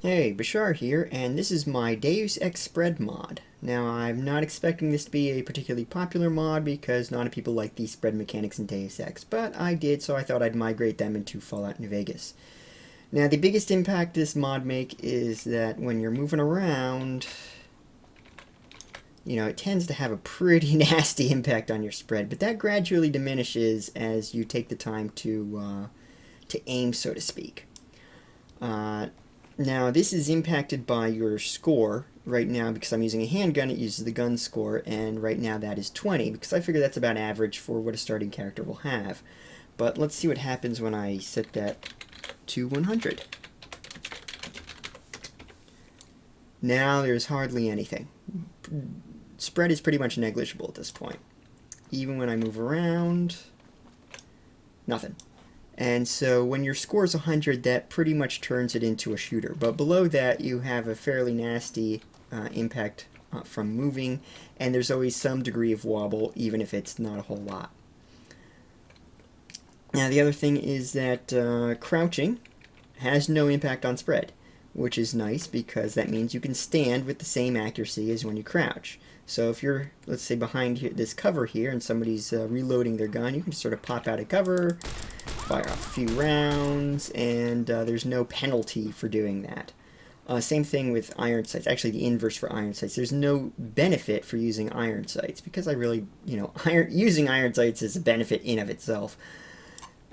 Hey, Bashar here, and this is my Deus Ex Spread mod. Now, I'm not expecting this to be a particularly popular mod because not a people like the spread mechanics in Deus Ex, but I did, so I thought I'd migrate them into Fallout New Vegas. Now, the biggest impact this mod make is that when you're moving around, it tends to have a pretty nasty impact on your spread, but that gradually diminishes as you take the time to aim, so to speak. Now, this is impacted by your score. Right now, because I'm using a handgun, it uses the gun score, and right now that is 20, because I figure that's about average for what a starting character will have. But let's see what happens when I set that to 100. Now there's hardly anything. Spread is pretty much negligible at this point. Even when I move around, nothing. And so when your score is 100, that pretty much turns it into a shooter. But below that, you have a fairly nasty impact from moving, and there's always some degree of wobble, even if it's not a whole lot. Now, the other thing is that crouching has no impact on spread, which is nice because that means you can stand with the same accuracy as when you crouch. So if you're, let's say, behind this cover here and somebody's reloading their gun, you can just sort of pop out of cover, fire off a few rounds, and there's no penalty for doing that. Same thing with iron sights. Actually, the inverse for iron sights. There's no benefit for using iron sights because I really, using iron sights is a benefit in of itself.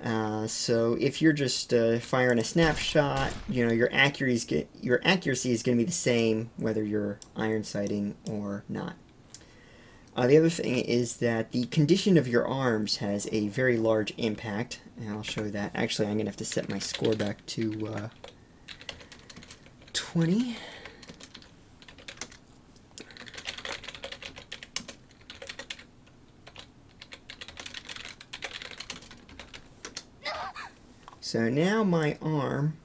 So if you're just firing a snapshot, your accuracy is going to be the same whether you're iron sighting or not. The other thing is that the condition of your arms has a very large impact, and I'll show that. Actually, I'm going to have to set my score back to 20. So now my arm,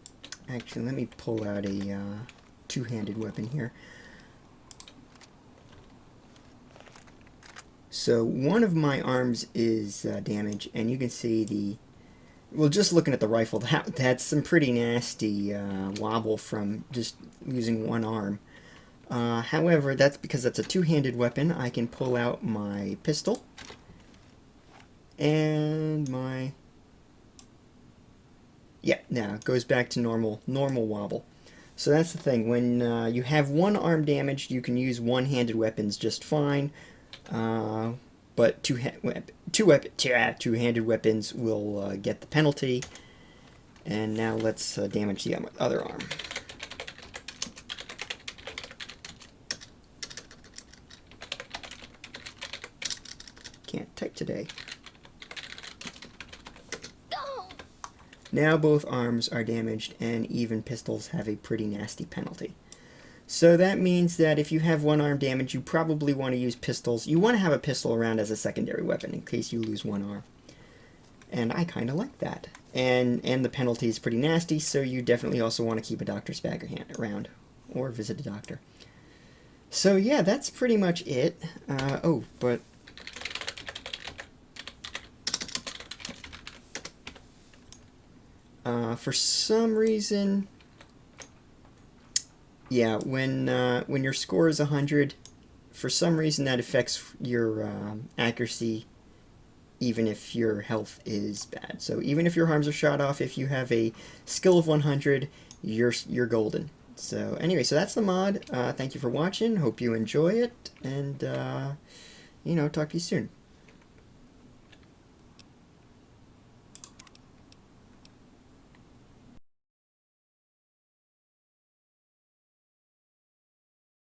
actually let me pull out a two-handed weapon here. So one of my arms is damaged, and you can see well, just looking at the rifle, that's some pretty nasty wobble from just using one arm. However, that's because that's a two-handed weapon. I can pull out my pistol and my... Yeah, now it goes back to normal wobble. So that's the thing. When you have one arm damaged, you can use one-handed weapons just fine. But two-handed weapons will get the penalty. And now let's damage the other arm. Can't type today. Now both arms are damaged, and even pistols have a pretty nasty penalty. So that means that if you have one arm damage, you probably want to use pistols. You want to have a pistol around as a secondary weapon in case you lose one arm. And I kind of like that. And the penalty is pretty nasty, so you definitely also want to keep a doctor's bag around, or visit a doctor. So yeah, that's pretty much it. But... for some reason, yeah, when your score is 100, for some reason that affects your accuracy, even if your health is bad. So even if your arms are shot off, if you have a skill of 100, you're golden. So anyway, so that's the mod. Thank you for watching. Hope you enjoy it, and talk to you soon.